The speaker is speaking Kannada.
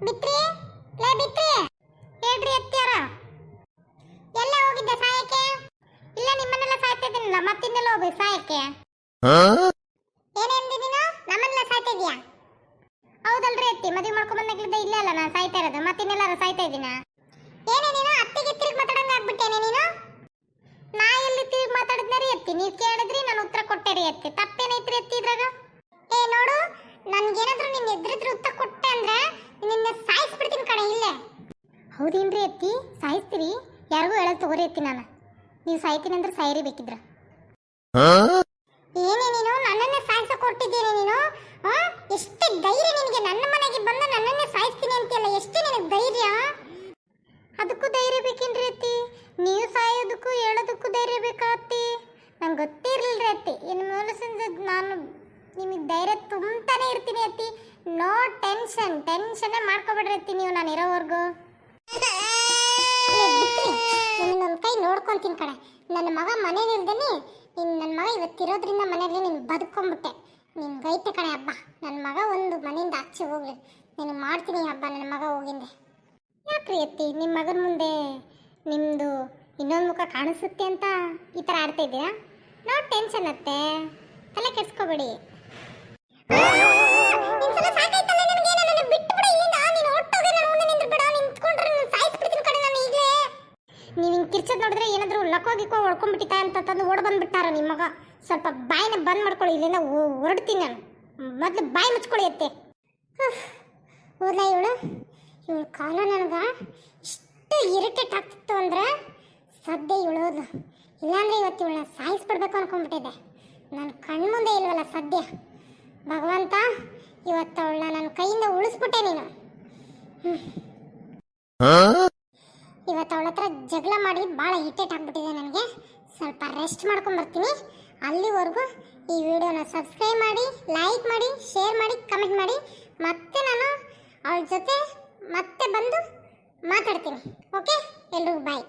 ಬಿತ್ರಿ ಲೇ ಬಿತ್ರಿ ಹೇಳ್ರಿ ಅತ್ಯಾರ ಎಲ್ಲ ಹೋಗಿದ್ದೆ ಸಾಯಕ್ಕೆ? ಇಲ್ಲ ನಿಮ್ಮನ್ನೆಲ್ಲ ಸಾಯ್ತಾ ಇದೀನಲ್ಲ ಮತ್ತಿನ್ನೆಲ್ಲ ಹೋಗ್ಬೇಕು ಸಾಯಕ್ಕೆ? ಏನೇಂದಿ ನೀನು ನಮ್ಮನ್ನೆಲ್ಲ ಸಾಯ್ತಾ ಇದೀಯಾ? ಹೌದಲ್ರಿ ಅತ್ತಿ, ಮದುವೆ ಮಾಡ್ಕೊಂಡ್ ಬಂದಾಗ್ಲಿದ್ದ ಇಲ್ಲೇ ಅಲ್ಲ ನಾನು ಸಾಯ್ತಾ ಇರೋದು, ಮತ್ತಿನ್ನೆಲ್ಲಾರ ಸಾಯ್ತಾ ಇದ್ದೀನ? ಏನೇ ನೀನು ಅತ್ತಿಗೆ ತಿರುಗಿ ಮಾತಾಡಂಗ ಆಗ್ಬಿಟ್ಟೇನೆ ನೀನು? ನಾ ಎಲ್ಲಿ ತಿರುಗಿ ಮಾತಾಡಿದ್ನರಿ ಅತ್ತಿ, ನೀವು ಕೇಳಿದ್ರಿ ನಾನು ಉತ್ತರ ಕೊಟ್ಟೆ ರೀ ಅತ್ತಿ, ತಪ್ಪೇನೈತ್ರಿ ಅತ್ತಿ ಇದ್ರಾಗ? ಏ ನೋಡು, ನನ್ಗೇನಾದ್ರೂ ನಿನ್ನ ಎದುರಿದ್ರೆ ಉತ್ತರ ಕೊಟ್ಟೆ ಅಂದ್ರೆ ನಿನ್ನ ಸಾಯಿಸ್ಬಿಡ್ತೀನಿ ಕಣೆ ಇಲ್ಲೇ. ಹೌದೇನ್ರಿ ಅತ್ತಿ, ಸಾಯಿಸ್ತೀರಿ? ಯಾರಿಗೂ ಹೇಳೋದು ತಗೋರಿ ಅತ್ತಿ, ನಾನು ನೀವು ಸಾಯ್ತೀನಿ ಅಂದ್ರೆ ಸಾಯಿರಿ ಬೇಕಿದ್ರ. ಏನೇ ನೀನು ನನ್ನನ್ನೇ ಸಾಯಿಸಕ್ಕೆ ಹೊರಟಿದ್ದೀರಿ ನೀನು? ಎಷ್ಟು ಧೈರ್ಯ ನಿನಗೆ? ನನ್ನ ಮನೆಗೆ ಬಂದು ನನ್ನನ್ನೇ ಸಾಯಿಸ್ತೀನಿ ಅಂತೀಯಲ್ಲ, ಎಷ್ಟು ನಿನಗೆ ಧೈರ್ಯ? ಅದಕ್ಕೂ ಧೈರ್ಯ ಬೇಕೇನ್ರಿ ಅತ್ತಿ? ನೀವು ಸಾಯೋದಕ್ಕೂ ಹೇಳೋದಕ್ಕೂ ಧೈರ್ಯ ಬೇಕಾ ಅತ್ತಿ? ನಂಗೆ ಗೊತ್ತಿರಲಿಲ್ಲ ಅತ್ತಿ, ಇನ್ನು ಮೂಲಸಿಂದ ನಾನು ನಿಮಗೆ ಧೈರ್ಯ ತುಂಬತಾನೆ ಇರ್ತೀನಿ ಅತ್ತಿ. ನೋ ಟೆನ್ಷನ್, ಟೆನ್ಷನ್ನೇ ಮಾಡ್ಕೊಬೇಡ್ರಿ ಅತ್ತಿ ನೀವು ನಾನು ಇರೋವರೆಗೂ. ನಿನ್ನೊಂದು ಕೈ ನೋಡ್ಕೊಂತೀನಿ ಕಣೆ, ನನ್ನ ಮಗ ಮನೇಲಿಲ್ದೇನೆ ನನ್ನ ಮಗ ಇವತ್ತಿರೋದ್ರಿಂದ ಮನೆಯಲ್ಲಿ ನೀನು ಬದುಕೊಂಡ್ಬಿಟ್ಟೆ. ನಿನ್ಗೈತೆ ಕಣೆ ಹಬ್ಬ, ನನ್ನ ಮಗ ಒಂದು ಮನೆಯಿಂದ ಆಚೆ ಹೋಗ್ಲಿ, ನೀನು ಮಾಡ್ತೀನಿ ಹಬ್ಬ ನನ್ನ ಮಗ ಹೋಗಿಂದೆ. ಯಾಕ್ರಿ ಅತ್ತಿ, ನಿಮ್ಮ ಮಗನ ಮುಂದೆ ನಿಮ್ಮದು ಇನ್ನೊಂದು ಮುಖ ಕಾಣಿಸುತ್ತೆ ಅಂತ ಈ ಥರ ಆಡ್ತಾ ಇದ್ದೀರಾ? ನೋ ಟೆನ್ಷನ್ ಅತ್ತೆ, ತಲೆ ಕೆಡ್ಸ್ಕೊಬೇಡಿ. ನೀವು ಹಿಂಗೆ ಕಿರ್ಚೋದು ನೋಡಿದ್ರೆ ಏನಾದರೂ ಲಕ್ಕೋಗಿಕ್ಕೋ ಹೊಡ್ಕೊಂಡ್ಬಿಟ್ಟಿತಾ ಅಂತ ತಂದು ಓಡ್ ಬಂದ್ಬಿಟ್ಟಾರ ನಿಮ್ಮ ಮಗ. ಸ್ವಲ್ಪ ಬಾಯಿನ ಬಂದ್ ಮಾಡ್ಕೊಳ್ಳಿ, ಇಲ್ಲಿಂದ ಹೊರಡ್ತೀನಿ ನಾನು. ಮೊದಲು ಬಾಯಿ ಮುಚ್ಕೊಳ್ಳಿ ಅತ್ತೆ. ಹೋದ ಇವಳು ಕಾಲ ನನಗೆ ಇಷ್ಟು ಇರಿಟೇಟ್ ಆಗ್ತಿತ್ತು ಅಂದ್ರೆ ಸದ್ಯ ಇವಳೋದು, ಇಲ್ಲಾಂದ್ರೆ ಇವತ್ತು ಇವಳನ್ನ ಸಾಯಿಸ್ಬಿಡ್ಬೇಕು ಅನ್ಕೊಂಡ್ಬಿಟ್ಟಿದ್ದೆ. ನನ್ನ ಕಣ್ಮುಂದೆ ಇಲ್ವಲ್ಲ ಸದ್ಯ. ಭಗವಂತ, ಇವತ್ತು ಅವಳನ್ನ ನನ್ನ ಕೈಯಿಂದ ಉಳಿಸ್ಬಿಟ್ಟೆ ನೀನು. ಇವತ್ತು ಅವಳ ಹತ್ರ ಜಗಳ ಮಾಡಿ ಭಾಳ ಇರಿಟೇಟ್ ಆಗ್ಬಿಟ್ಟಿದೆ ನನಗೆ. ಸ್ವಲ್ಪ ರೆಸ್ಟ್ ಮಾಡ್ಕೊಂಡು ಬರ್ತೀನಿ. ಅಲ್ಲಿವರೆಗೂ ಈ ವಿಡಿಯೋನ ಸಬ್ಸ್ಕ್ರೈಬ್ ಮಾಡಿ, ಲೈಕ್ ಮಾಡಿ, ಶೇರ್ ಮಾಡಿ, ಕಮೆಂಟ್ ಮಾಡಿ. ಮತ್ತೆ ನಾನು ಅವಳ ಜೊತೆ ಮತ್ತೆ ಬಂದು ಮಾತಾಡ್ತೀನಿ. ಓಕೆ, ಎಲ್ರಿಗೂ ಬಾಯ್.